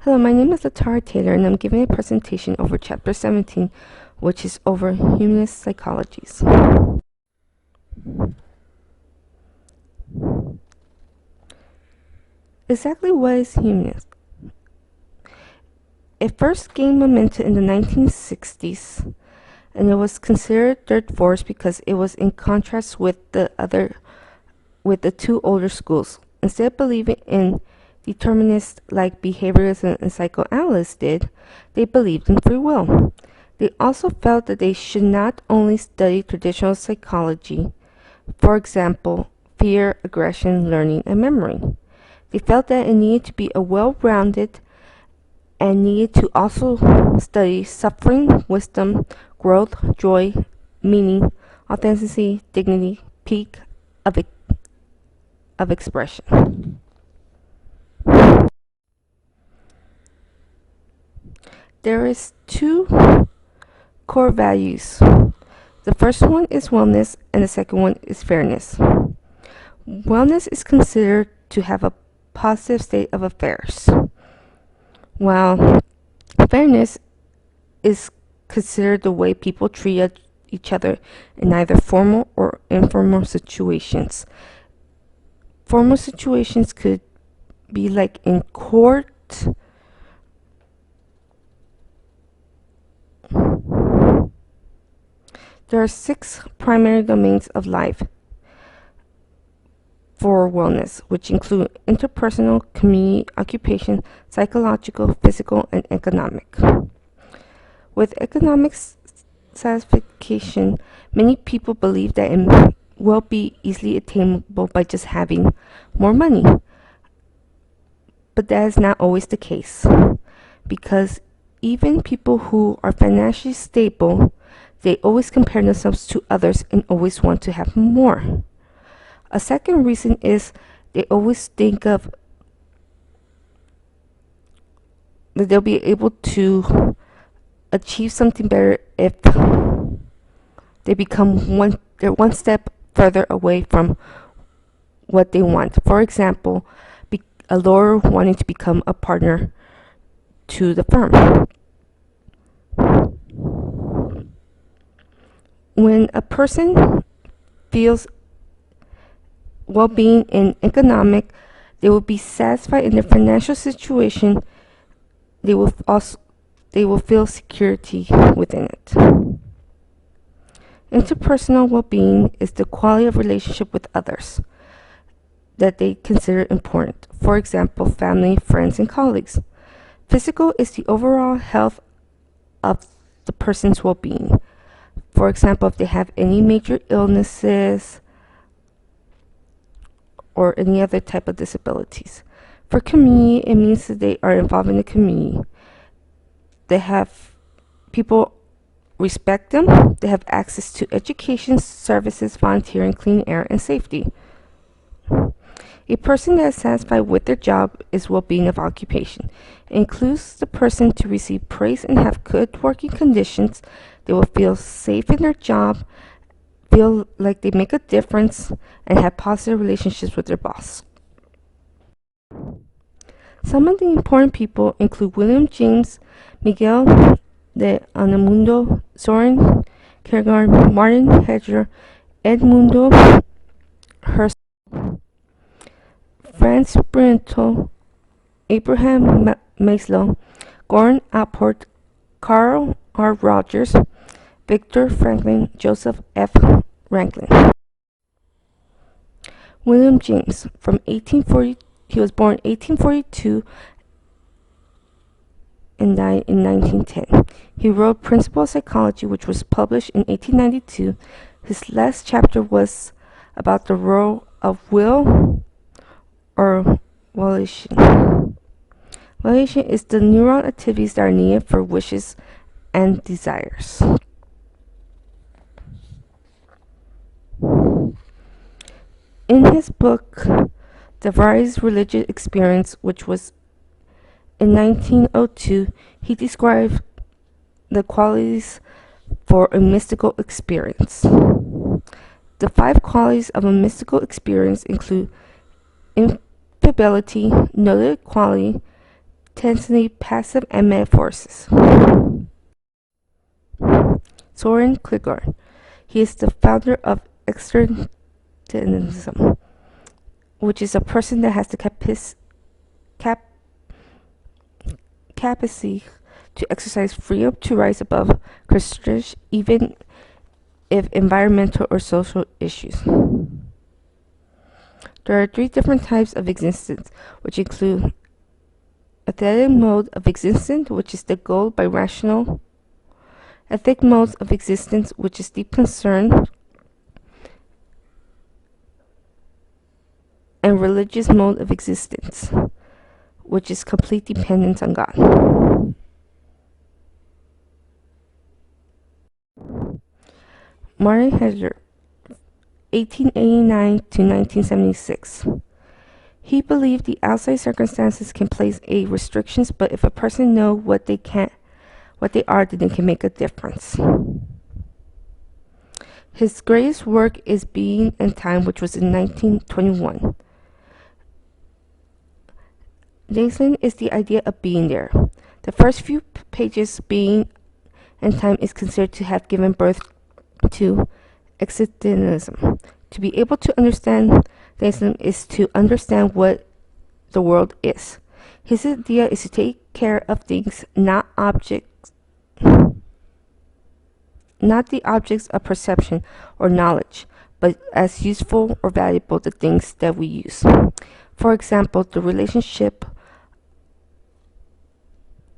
Hello, my name is Latara Taylor, and I'm giving a presentation over Chapter 17, which is over humanist psychologies. Exactly what is humanism? It first gained momentum in the 1960s, and it was considered third force because it was in contrast with the two older schools. Instead of believing in determinists like behaviorists and psychoanalysts did, they believed in free will. They also felt that they should not only study traditional psychology, for example, fear, aggression, learning, and memory. They felt that it needed to be a well-rounded and needed to also study suffering, wisdom, growth, joy, meaning, authenticity, dignity, peak of expression. There is two core values. The first one is wellness and the second one is fairness. Wellness is considered to have a positive state of affairs, while fairness is considered the way people treat each other in either formal or informal situations. Formal situations could be like in court, there are 6 primary domains of life for wellness, which include interpersonal, community, occupation, psychological, physical, and economic. With economic satisfaction, many people believe that it will be easily attainable by just having more money. But that is not always the case, because even people who are financially stable, they always compare themselves to others and always want to have more. A second reason is they always think of that they'll be able to achieve something better if they become they're one step further away from what they want. For example, a lawyer wanting to become a partner to the firm. When a person feels well-being in economic, they will be satisfied in their financial situation. They will feel security within it. Interpersonal well-being is the quality of relationship with others that they consider important. For example, family, friends, and colleagues. Physical is the overall health of the person's well-being. For example, if they have any major illnesses or any other type of disabilities. For community, it means that they are involved in the community. They have people respect them. They have access to education, services, volunteering, clean air, and safety. A person that is satisfied with their job is well-being of occupation. It includes the person to receive praise and have good working conditions. They will feel safe in their job, feel like they make a difference, and have positive relationships with their boss. Some of the important people include William James, Miguel de Unamuno, Soren Kierkegaard, Martin Heidegger, Edmundo Husserl, Franz Brentano, Abraham Maslow, Gordon Allport, Carl R. Rogers, Viktor Franklin, Joseph F. Rankin. William James, he was born 1842 and died in 1910. He wrote Principles of Psychology, which was published in 1892. His last chapter was about the role of will or volition. Volition is the neural activities that are needed for wishes and desires. In his book, The Various Religious Experience, which was in 1902, he described the qualities for a mystical experience. The 5 qualities of a mystical experience include infidelity, noted quality, intensely passive and metaphors. Soren Kierkegaard. He is the founder of existentialism, which is a person that has the capacity to exercise freedom to rise above constraints, even if environmental or social issues. There are three different types of existence, which include aesthetic mode of existence, which is the goal by rational, ethic modes of existence, which is deep concern, and religious mode of existence, which is complete dependence on God. Martin Heidegger, 1889 to 1976. He believed the outside circumstances can place a restrictions, but if a person know what they are, then they can make a difference. His greatest work is Being and Time, which was in 1921. Dasein is the idea of being there. The first few pages, Being and Time, is considered to have given birth to existentialism. To be able to understand Dasein is to understand what the world is. His idea is to take care of things, not the objects of perception or knowledge, but as useful or valuable the things that we use. For example, the relationship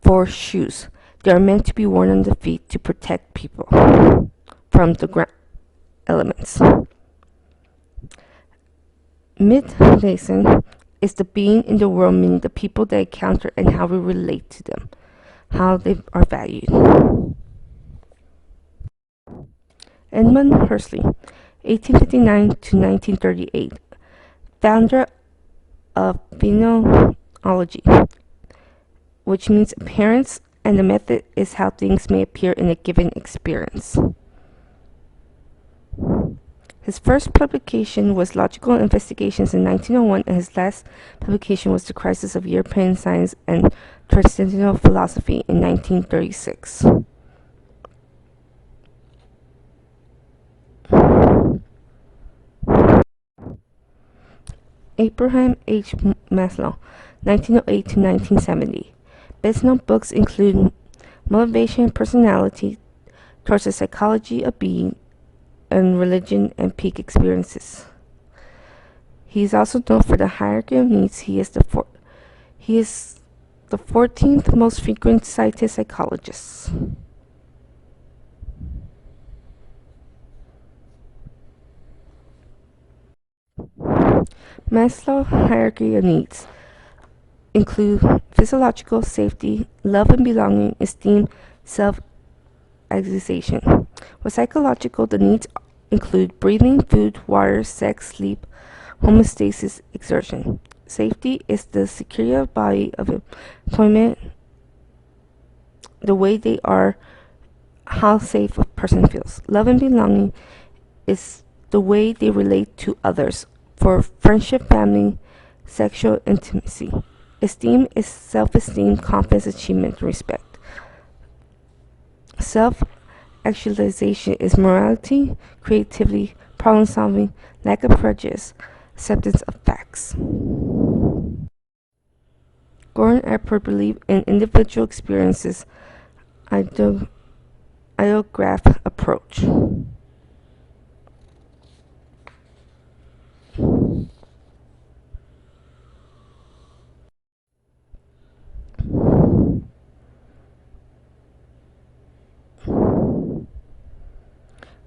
for shoes. They are meant to be worn on the feet to protect people from the ground elements. Mid-Dasein is the being in the world, meaning the people they encounter and how we relate to them, how they are valued. Edmund Husserl, 1859 to 1938, founder of phenomenology, which means appearance, and the method is how things may appear in a given experience. His first publication was Logical Investigations in 1901, and his last publication was The Crisis of European Science and Transcendental Philosophy in 1936. Abraham H. Maslow, 1908 to 1970. Best-known books include Motivation and Personality, Towards the Psychology of Being, and Religion and Peak Experiences. He is also known for the hierarchy of needs. He is the 14th most frequent cited psychologist. Maslow's hierarchy of needs include physiological safety, love and belonging, esteem, self-actualization. With psychological, the needs include breathing, food, water, sex, sleep, homeostasis, exertion. Safety is the security of body, of employment, the way they are, how safe a person feels. Love and belonging is the way they relate to others, for friendship, family, sexual intimacy. Esteem is self-esteem, confidence, achievement, respect. Self-actualization is morality, creativity, problem-solving, lack of prejudice, acceptance of facts. Gordon Allport believed in individual experiences, ideograph approach.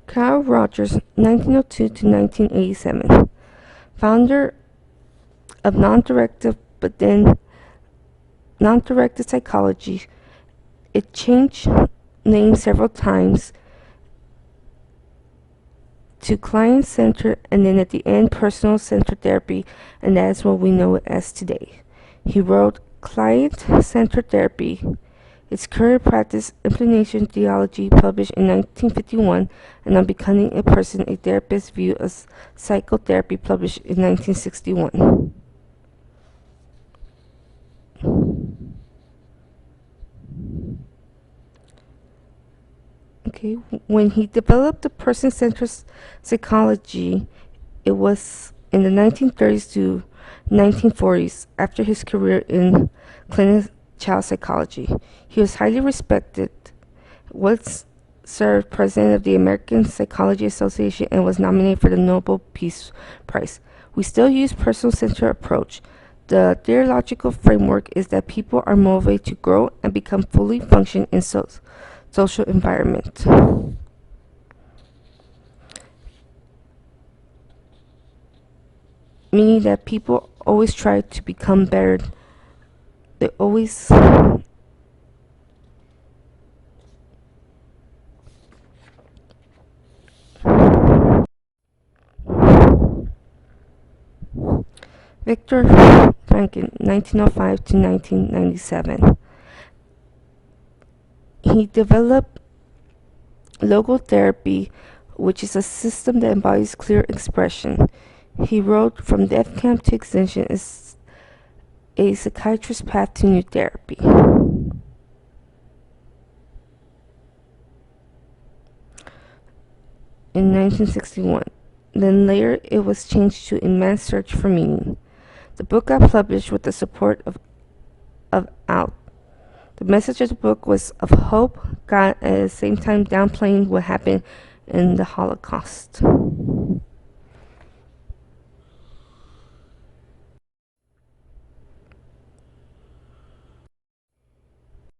Carl Rogers, 1902 to 1987, founder of non-directive psychology. It changed names several times to client-centered and then at the end personal-centered therapy, and that is what we know it as today. He wrote Client-Centered Therapy, its current practice, implementation theology, published in 1951, and On Becoming a Person, a Therapist's View of Psychotherapy, published in 1961. Okay, when he developed the person-centered psychology, it was in the 1930s to 1940s after his career in clinical child psychology. He was highly respected, was served president of the American Psychology Association, and was nominated for the Nobel Peace Prize. We still use person-centered approach. The theological framework is that people are motivated to grow and become fully functioning in social environment. Meaning that people always try to become better. They always Viktor Frankl, 1905 to 1997. He developed logotherapy, which is a system that embodies clear expression. He wrote From Death Camp to Extinction is a psychiatrist's path to new therapy. In 1961. Then later it was changed to A Man's Search for Meaning. The book got published with the support of OUT. The message of the book was of hope, God, at the same time downplaying what happened in the Holocaust.